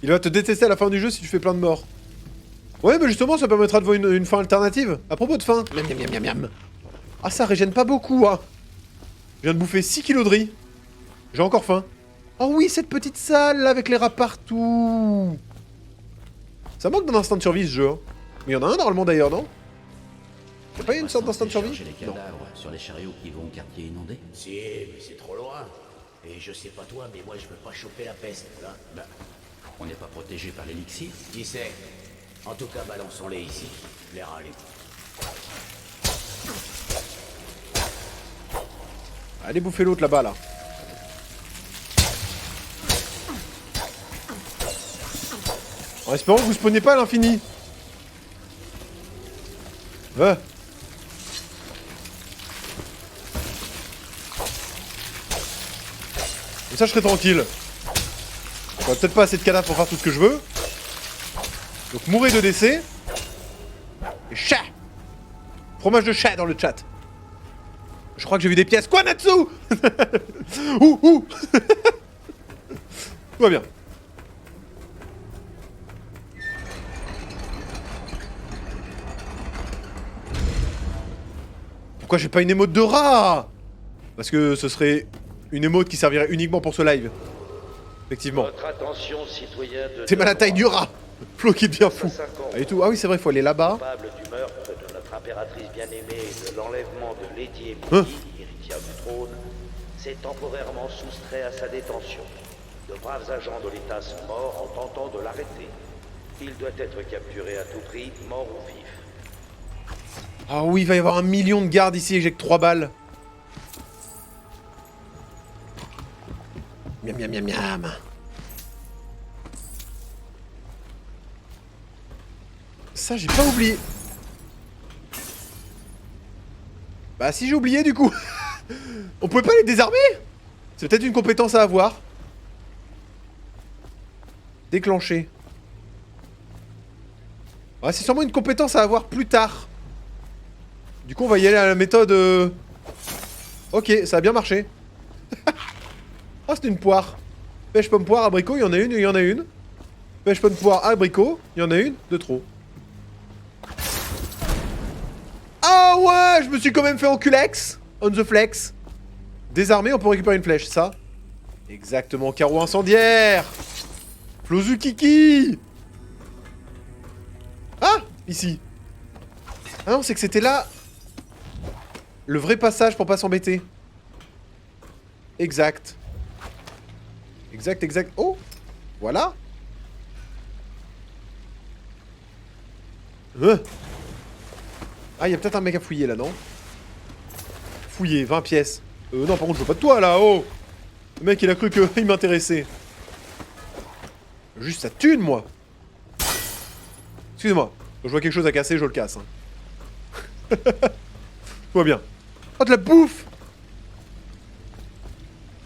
Il va te détester à la fin du jeu si tu fais plein de morts. Ouais, mais justement, ça permettra de voir une fin alternative. À propos de fin. Miam, miam, miam, miam. Ah, ça régène pas beaucoup, hein. Je viens de bouffer 6 kilos de riz. J'ai encore faim. Oh oui, cette petite salle, là, avec les rats partout. Ça manque d'un instinct de survie, ce jeu. Hein. Mais il y en a un, normalement, d'ailleurs, non? Y'a pas une sorte d'instinct de survie? Les cadavres sur les chariots qui vont au quartier inondé? Si, mais c'est trop loin. Et je sais pas toi, mais moi je veux pas choper la peste, là. Bah, on n'est pas protégé par l'élixir? Qui sait? En tout cas, balançons-les ici. Les râler. Allez bouffer l'autre là-bas, là. En espérant que vous spawnez pas à l'infini. Va. Comme ça, je serai tranquille. J'aurai peut-être pas assez de cadavres pour faire tout ce que je veux. Donc, mourrez de décès. Et chat. Fromage de chat dans le chat. Je crois que j'ai vu des pièces. Quoi, Natsu? Ouh. Tout va bien. Pourquoi j'ai pas une émote de rat? Parce que ce serait une émote qui servirait uniquement pour ce live. Effectivement. Votre attention, citoyens de... C'est mal la taille du rat. Flo qui devient fou. Et tout. Ah oui, c'est vrai, il faut aller là-bas. Coupable du meurtre de notre impératrice bien-aimée et de l'enlèvement de Lady Emily, héritière du trône, s'est temporairement soustrait à sa détention. De braves agents de l'État sont morts en tentant de l'arrêter. Il doit être capturé à tout prix, mort ou vif. Ah oui, il va y avoir 1 million de gardes ici et j'ai que 3 balles. Miam miam miam miam. Ça, j'ai pas oublié. Bah si, j'ai oublié du coup. On pouvait pas les désarmer? C'est peut-être une compétence à avoir. Déclencher. Ouais, c'est sûrement une compétence à avoir plus tard. Du coup, on va y aller à la méthode... Ok, ça a bien marché. Ah, c'était une poire. Pêche pomme poire, abricot, il y en a une, il y en a une. Pêche pomme poire, abricot, il y en a une de trop. Ah ouais, je me suis quand même fait enculex. On the flex. Désarmé, on peut récupérer une flèche, ça. Exactement, carreau incendiaire. Flozukiki. Ah, ici. Ah non, c'est que c'était là... Le vrai passage pour pas s'embêter. Exact. Exact. Oh! Voilà. Ah, il y a peut-être un mec à fouiller là, non? Fouiller, 20 pièces. Non, par contre, je veux pas de toi là, oh! Le mec, il a cru qu'il m'intéressait. Juste sa thune, moi. Excusez-moi. Quand je vois quelque chose à casser, je le casse. Hein. Tout va bien. Oh, de la bouffe!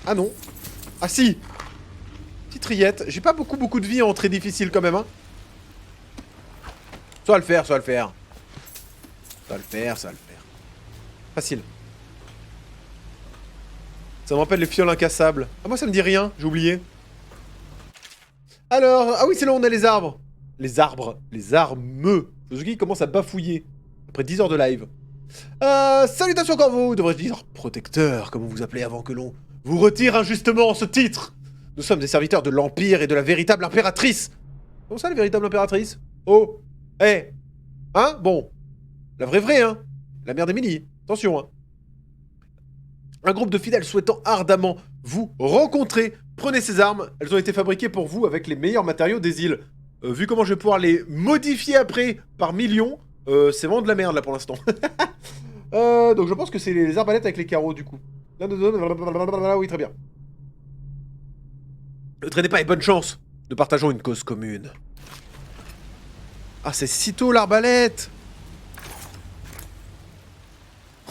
Ah non. Ah si! Petite rillette. J'ai pas beaucoup de vie en très difficile quand même, hein. Ça va le faire. Facile. Ça me rappelle les fioles incassables. Ah, moi ça me dit rien, j'ai oublié. Alors, ah oui, c'est là où on a les arbres. Les armes. Suzuki commence à bafouiller. Après 10 heures de live. Salutations Corvo, devrais-je dire protecteur, comme vous vous appelez avant que l'on vous retire injustement ce titre. Nous sommes des serviteurs de l'Empire et de la véritable impératrice. Comment ça, la véritable impératrice? Oh, hein? Bon, la vraie, hein? La mère d'Emily, attention, hein. Un groupe de fidèles souhaitant ardemment vous rencontrer, prenez ces armes, elles ont été fabriquées pour vous avec les meilleurs matériaux des îles. Vu comment je vais pouvoir les modifier après par millions, c'est vraiment de la merde là pour l'instant. Donc je pense que c'est les arbalètes avec les carreaux du coup. Oui, très bien. Ne traînez pas et bonne chance. Nous partageons une cause commune. Ah, c'est sitôt l'arbalète.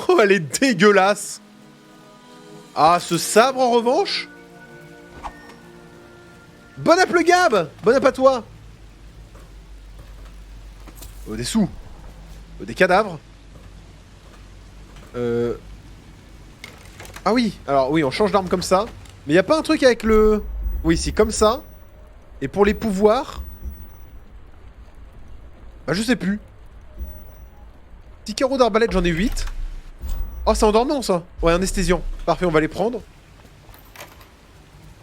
Oh, elle est dégueulasse. Ah, ce sabre en revanche. Bon app le Gab. Bon app à toi. Des sous. Des cadavres. Ah oui, alors oui, on change d'arme comme ça. Mais y a pas un truc avec le... Oui, si, comme ça. Et pour les pouvoirs... Bah, je sais plus. Petit carreau d'arbalète, j'en ai 8. Oh, c'est endormant, ça. Ouais, anesthésiant. Parfait, on va les prendre.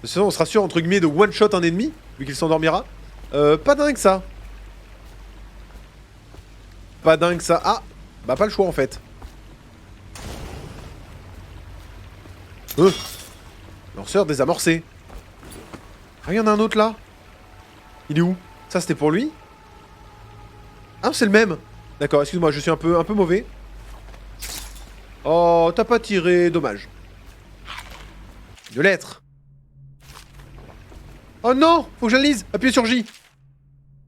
Sinon, on sera sûr, entre guillemets, de one-shot un ennemi, vu qu'il s'endormira. Pas dingue, ça. Pas dingue, ça. Ah, bah, pas le choix, en fait. Lanceur désamorcé. Ah, il y en a un autre, là. Il est où? Ça, c'était pour lui? Ah, c'est le même. D'accord, excuse-moi, je suis un peu mauvais. Oh, t'as pas tiré, dommage. De lettres. Oh non! Faut que je la lise! Appuyez sur J!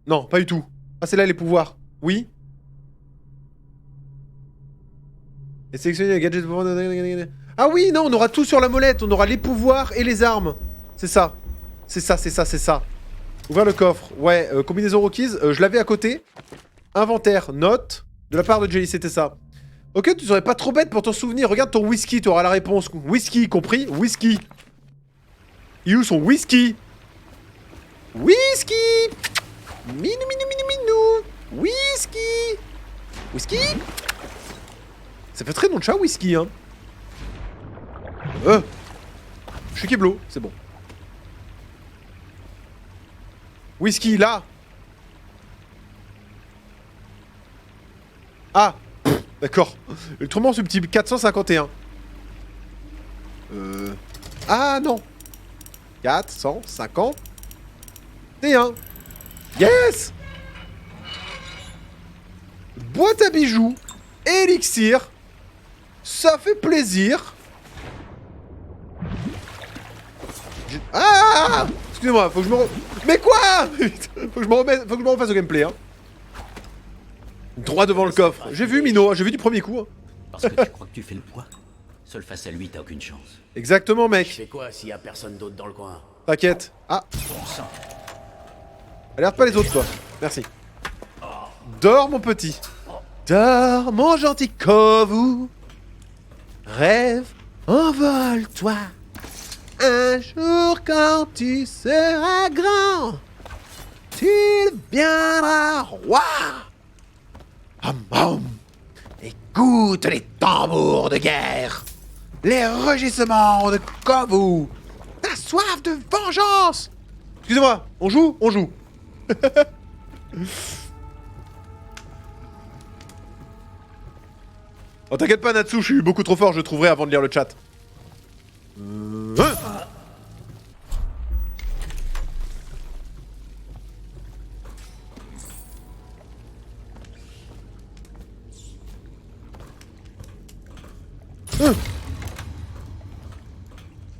Non, pas du tout. Ah, c'est là les pouvoirs. Oui? Et sélectionner les gadgets... Ah oui, non, on aura tout sur la molette. On aura les pouvoirs et les armes. C'est ça. C'est ça, c'est ça, c'est ça. Ouvrir le coffre. Ouais, combinaison requise. Je l'avais à côté. Inventaire, note. De la part de Jelly, c'était ça. Ok, tu serais pas trop bête pour t'en souvenir. Regarde ton whisky, tu auras la réponse. Whisky, compris? Whisky. Il est où son whisky? Whisky! Minou, minou, minou, minou! Whisky! Whisky? Ça fait très nom de chat, whisky, hein. Je suis Keblo, c'est bon. Whisky, là! Ah! D'accord. Ultrement subtil, 451. Ah non! 450. T1. Yes! Boîte à bijoux. Élixir. Ça fait plaisir. Ah! Excusez-moi, faut que je me... Mais quoi? Faut que je me refasse au gameplay, hein. Droit devant le coffre. J'ai vu Mino, j'ai vu du premier coup. Hein. Parce que tu crois que tu fais le poids? Seul face à lui, t'as aucune chance. Exactement, mec. Je fais quoi s'il y a personne d'autre dans le coin? T'inquiète. Ah. Bon sang. Alerte pas les autres, toi. Merci. Dors, mon petit. Dors, mon gentil Kovu. Rêve, envole-toi. Un jour, quand tu seras grand, tu deviendras roi. Hum, hum. Écoute les tambours de guerre, les rugissements de Kovu. T'as soif de vengeance. Excusez-moi, on joue? On joue. Oh, t'inquiète pas, Natsu, je suis beaucoup trop fort, je le trouverai avant de lire le chat.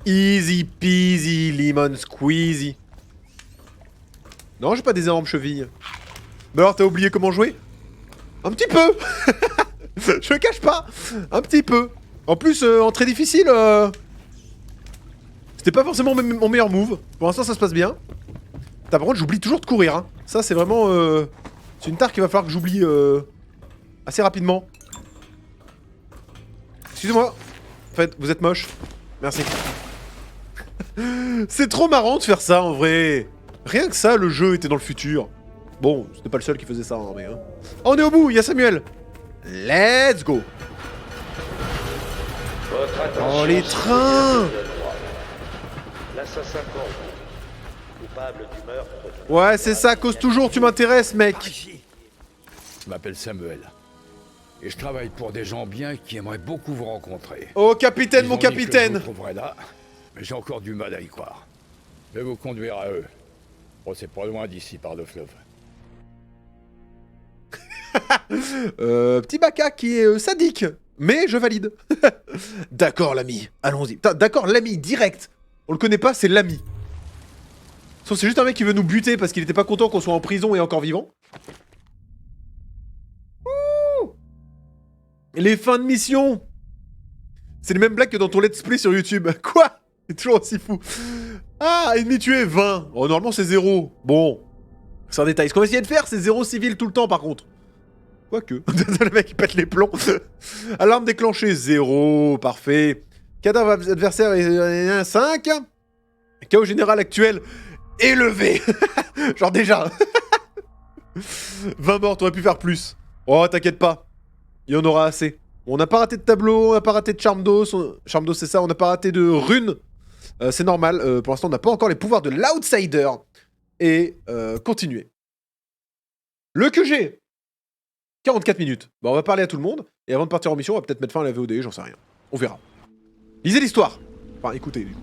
Easy peasy lemon squeezy. Non, j'ai pas des énormes chevilles. Mais alors, t'as oublié comment jouer? Un petit peu. Je le cache pas. Un petit peu. En plus, en très difficile, c'était pas forcément mon meilleur move. Pour l'instant, ça se passe bien. Par contre, j'oublie toujours de courir. Hein. Ça, c'est vraiment... c'est une tare qu'il va falloir que j'oublie assez rapidement. Excusez-moi. En fait, vous êtes moche. Merci. C'est trop marrant de faire ça, en vrai. Rien que ça, le jeu était dans le futur. Bon, c'était pas le seul qui faisait ça, hein, mais... Hein. Oh, on est au bout, il y a Samuel. Let's go. Oh, les trains. L'assassin coupable du meurtre. Ouais, c'est ça, cause toujours, tu m'intéresses, mec. Je m'appelle Samuel. Et je travaille pour des gens bien qui aimeraient beaucoup vous rencontrer. Oh, capitaine, mon capitaine. Je vous trouverai là, mais j'ai encore du mal à y croire. Je vais vous conduire à eux. Bon, c'est pas loin d'ici, par le fleuve. Petit Baka qui est sadique, mais je valide. D'accord, l'ami, allons-y. D'accord, l'ami, direct. On le connaît pas, c'est l'ami. Sauf c'est juste un mec qui veut nous buter parce qu'il était pas content qu'on soit en prison et encore vivant. Ouh. Les fins de mission. C'est les mêmes blagues que dans ton let's play sur YouTube. Quoi? C'est toujours aussi fou. Ah, ennemi tué, 20. Oh, normalement c'est 0. Bon, c'est un détail. Ce qu'on va essayer de faire, c'est 0 civil tout le temps par contre. Quoique. Le mec il pète les plombs. Alarme déclenchée, 0. Parfait. Cadavre adversaire est 5. Chaos général actuel élevé. Genre déjà. 20 morts, t'aurais pu faire plus. Oh, t'inquiète pas. Il y en aura assez. On n'a pas raté de tableau, on n'a pas raté de charme d'os. Charme d'os, c'est ça. On n'a pas raté de runes. C'est normal. Pour l'instant, on n'a pas encore les pouvoirs de l'outsider. Et continuer. Le QG. 44 minutes. Bon, on va parler à tout le monde. Et avant de partir en mission, on va peut-être mettre fin à la VOD, j'en sais rien. On verra. Lisez l'histoire. Enfin, écoutez, du coup.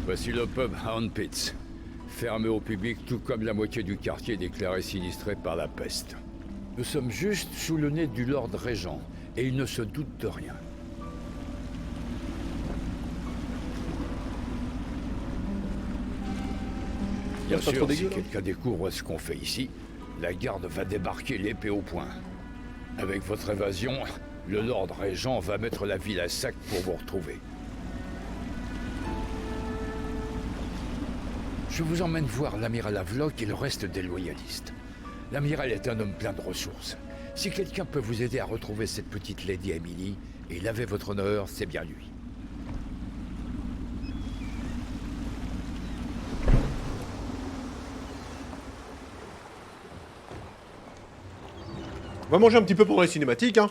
Voici le pub Hound Pits. Fermé au public, tout comme la moitié du quartier déclaré sinistré par la peste. Nous sommes juste sous le nez du Lord Régent, et il ne se doute de rien. Bien Pas trop sûr, si dégueu, quelqu'un découvre ce qu'on fait ici, la garde va débarquer l'épée au poing. Avec votre évasion, le Lord Régent va mettre la ville à sac pour vous retrouver. Je vous emmène voir l'amiral Havelock et le reste des loyalistes. L'amiral est un homme plein de ressources. Si quelqu'un peut vous aider à retrouver cette petite Lady Emily et laver votre honneur, c'est bien lui. On va manger un petit peu pendant les cinématiques, hein.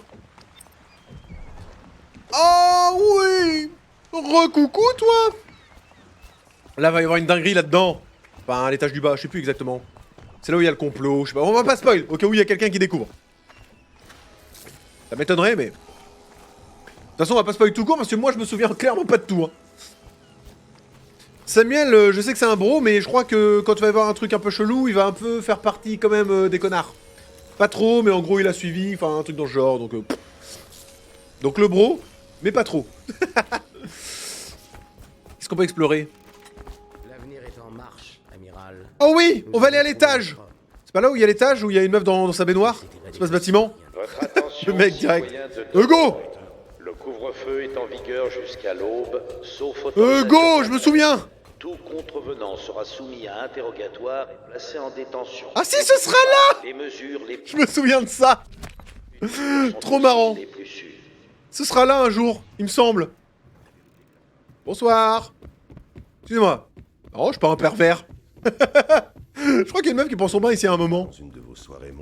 Oh oui! Recoucou, toi! Là, va y avoir une dinguerie là-dedans. Enfin, à l'étage du bas, je sais plus exactement. C'est là où il y a le complot, je sais pas. On va pas spoil, au cas où il y a quelqu'un qui découvre. Ça m'étonnerait, mais... De toute façon, on va pas spoil tout court, parce que moi, je me souviens clairement pas de tout, hein. Samuel, je sais que c'est un bro, mais je crois que quand tu vas y voir un truc un peu chelou, il va un peu faire partie, quand même, des connards. Pas trop, mais en gros, il a suivi, enfin, un truc dans ce genre, donc... Donc le bro, mais pas trop. Qu'est-ce qu'on peut explorer? L'avenir est en marche, amiral. Oh oui, on va aller à l'étage. C'est pas là où il y a l'étage, où il y a une meuf dans sa baignoire? C'est pas ce bâtiment? Votre attention, Le mec direct. citoyens de Hugo! Le couvre-feu est en vigueur jusqu'à l'aube, sauf Hugo, je me souviens! Tout contrevenant sera soumis à interrogatoire et placé en détention. Ah si, ce sera là! Les mesures les Je me souviens de ça. Trop marrant. Ce sera là un jour, il me semble. Bonsoir. Excusez-moi. Oh, je suis pas un pervers. Je crois qu'il y a une meuf qui prend son bain ici à un moment.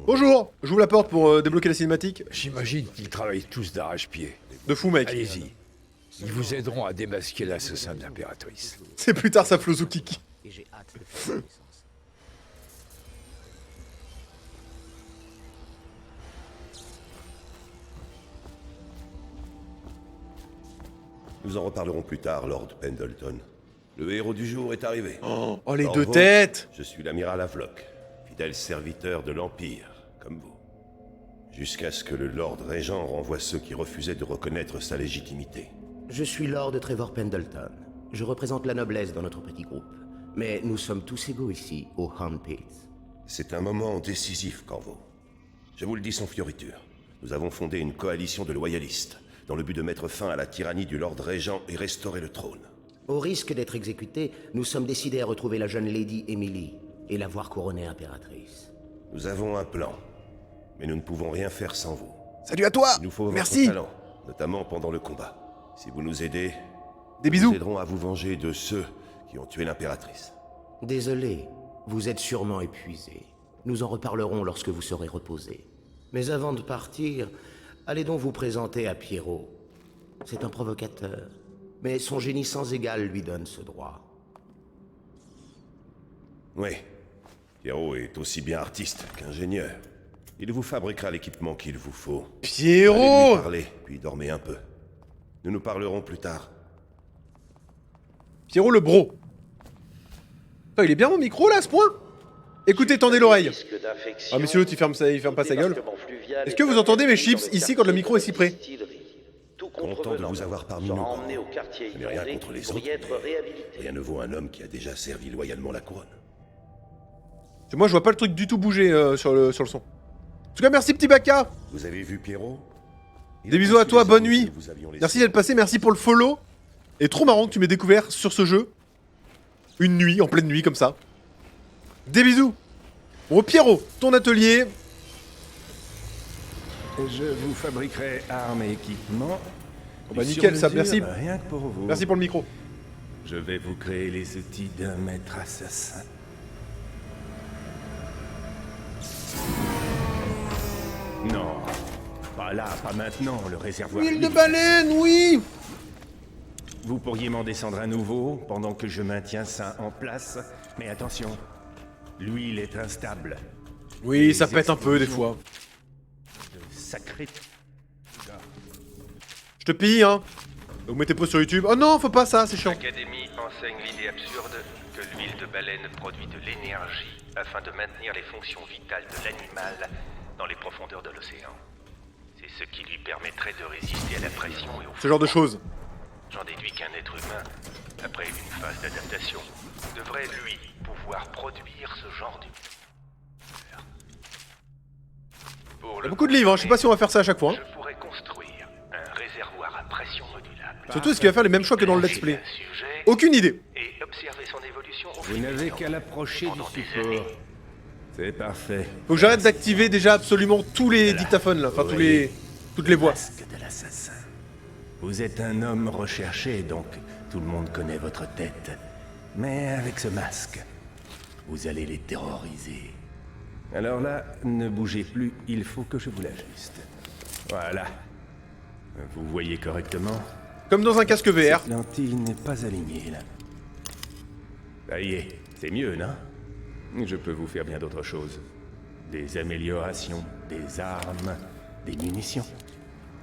Bonjour, j'ouvre la porte pour débloquer la cinématique. J'imagine qu'ils travaillent tous d'arrache-pied. De fou, mec. Allez-y. Ils vous aideront à démasquer l'assassin de l'impératrice. C'est plus tard, ça Flozukiki. Et j'ai hâte de faire connaissance. Nous en reparlerons plus tard, Lord Pendleton. Le héros du jour est arrivé. Oh, les deux Corvo, têtes! Je suis l'amiral Havelock, fidèle serviteur de l'Empire, comme vous. Jusqu'à ce que le Lord Régent renvoie ceux qui refusaient de reconnaître sa légitimité. Je suis Lord Trevor Pendleton. Je représente la noblesse dans notre petit groupe. Mais nous sommes tous égaux ici, au Hound Pits. C'est un moment décisif, Corvo. Je vous le dis sans fioriture. Nous avons fondé une coalition de loyalistes, dans le but de mettre fin à la tyrannie du Lord Régent et restaurer le trône. Au risque d'être exécutés, nous sommes décidés à retrouver la jeune Lady Emily et la voir couronnée impératrice. Nous avons un plan, mais nous ne pouvons rien faire sans vous. Salut à toi! Il nous faut Merci! votre talent, notamment pendant le combat. Si vous nous aidez, des bisous. Nous aiderons à vous venger de ceux qui ont tué l'impératrice. Désolé, vous êtes sûrement épuisé. Nous en reparlerons lorsque vous serez reposé. Mais avant de partir, allez donc vous présenter à Pierrot. C'est un provocateur, mais son génie sans égal lui donne ce droit. Oui, Pierrot est aussi bien artiste qu'ingénieur. Il vous fabriquera l'équipement qu'il vous faut. Pierrot! Allez lui parler, puis dormez un peu. Nous nous parlerons plus tard. Pierrot le bro. Oh, il est bien mon micro là à ce point? Écoutez, tendez l'oreille. Ah, monsieur l'autre, il ferme pas sa gueule. Est-ce que vous entendez mes chips ici quand le micro est si près? Content de vous avoir parmi nous. Je n'ai rien contre les autres, mais rien ne vaut un homme qui a déjà servi loyalement la couronne. Moi, je vois pas le truc du tout bouger sur le son. En tout cas, merci petit Baka. Vous avez vu Pierrot? Des bisous à toi, bonne nuit. Merci d'être passé, merci pour le follow. Et trop marrant que tu m'aies découvert sur ce jeu. Une nuit, en pleine nuit, comme ça. Des bisous. Bon, Pierrot, ton atelier. Je vous fabriquerai armes et équipements. Oh bah nickel, ça, merci. Rien que pour vous. Merci pour le micro. Je vais vous créer les outils d'un maître assassin. Non, pas là, pas maintenant, le réservoir. Huile de baleine, oui. Vous pourriez m'en descendre un nouveau pendant que je maintiens ça en place, mais attention, l'huile est instable. Oui, ça pète un peu des fois. Sacré. Je te pille, hein. Vous mettez pause sur YouTube. Oh non, faut pas ça, c'est chiant. L'Académie enseigne l'idée absurde que l'huile de baleine produit de l'énergie afin de maintenir les fonctions vitales de l'animal dans les profondeurs de l'océan. C'est ce qui lui permettrait de résister à la pression et au Ce genre de choses. J'en déduis qu'un être humain, après une phase d'adaptation, devrait, lui, pouvoir produire ce genre de... Il y a beaucoup de livres, hein. Je sais pas si on va faire ça à chaque fois. Hein. Je pourrais construire un réservoir à pression modulable. Surtout, est-ce qu'il va faire les mêmes choix que dans le let's play? Aucune idée. Et observer son évolution au Vous n'avez qu'à l'approcher du support. C'est parfait. Faut que j'arrête d'activer déjà absolument tous les dictaphones là, enfin toutes les voix. De l'assassin. Vous êtes un homme recherché, donc tout le monde connaît votre tête. Mais avec ce masque, vous allez les terroriser. Alors là, ne bougez plus, il faut que je vous l'ajuste. Voilà. Vous voyez correctement? Comme dans un casque VR. Cette lentille n'est pas alignée là. Ça y est, c'est mieux, non? Je peux vous faire bien d'autres choses. Des améliorations, des armes, des munitions.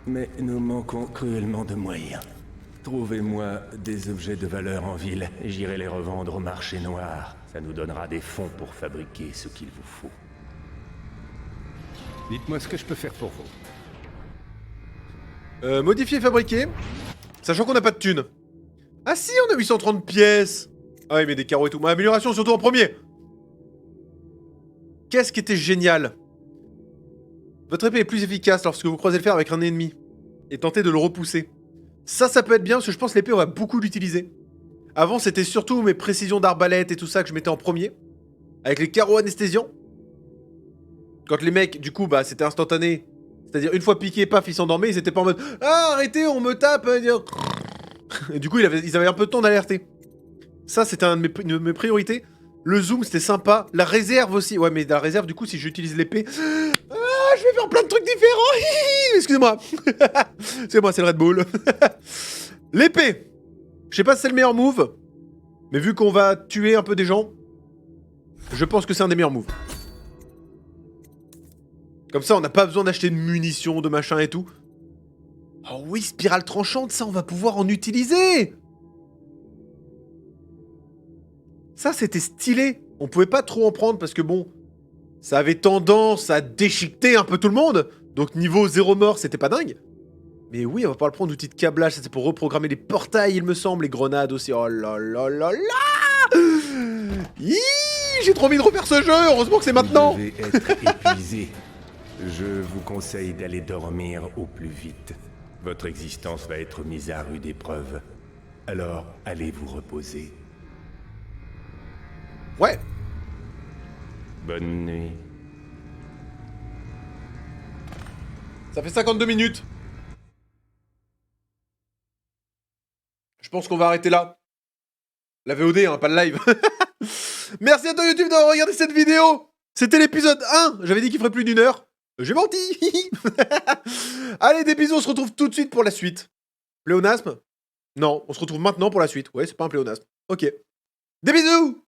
Mais nous manquons cruellement de moyens. Trouvez-moi des objets de valeur en ville, et j'irai les revendre au marché noir. Ça nous donnera des fonds pour fabriquer ce qu'il vous faut. Dites-moi ce que je peux faire pour vous. Modifier et fabriquer. Sachant qu'on n'a pas de thunes. Ah si, on a 830 pièces. Ah oui, mais des carreaux et tout. Ma amélioration surtout en premier. Qu'est-ce qui était génial? Votre épée est plus efficace lorsque vous croisez le fer avec un ennemi. Et tentez de le repousser. Ça peut être bien parce que je pense que l'épée on va beaucoup l'utiliser. Avant c'était surtout mes précisions d'arbalète et tout ça que je mettais en premier. Avec les carreaux anesthésiants. Quand les mecs, du coup, bah c'était instantané. C'est-à-dire une fois piqué, paf, ils s'endormaient, ils étaient pas en mode « Ah, arrêtez, on me tape !» Et du coup, ils avaient un peu de temps d'alerter. Ça, c'était une de mes priorités. Le zoom, c'était sympa. La réserve aussi. Ouais, mais la réserve, du coup, si j'utilise l'épée... Ah, je vais faire plein de trucs différents. Excusez-moi. C'est moi, c'est le Red Bull. L'épée. Je sais pas si c'est le meilleur move. Mais vu qu'on va tuer un peu des gens, je pense que c'est un des meilleurs moves. Comme ça, on n'a pas besoin d'acheter de munitions, de machin et tout. Oh oui, spirale tranchante, ça, on va pouvoir en utiliser. Ça, c'était stylé. On pouvait pas trop en prendre parce que bon, ça avait tendance à déchiqueter un peu tout le monde. Donc niveau 0 mort, c'était pas dingue. Mais oui, on va pouvoir le prendre d'outil de câblage. C'est pour reprogrammer les portails, il me semble. Les grenades aussi. Oh là là là là. J'ai trop envie de refaire ce jeu. Heureusement que c'est maintenant. Vous devez être épuisé. Je vous conseille d'aller dormir au plus vite. Votre existence va être mise à rude épreuve. Alors, allez vous reposer. Ouais. Bonne nuit. Ça fait 52 minutes. Je pense qu'on va arrêter là. La VOD, hein, pas le live. Merci à toi YouTube d'avoir regardé cette vidéo. C'était l'épisode 1. J'avais dit qu'il ferait plus d'une heure. J'ai menti. Allez, des bisous, on se retrouve tout de suite pour la suite. Pléonasme? Non, on se retrouve maintenant pour la suite. Ouais, c'est pas un pléonasme. Ok. Des bisous.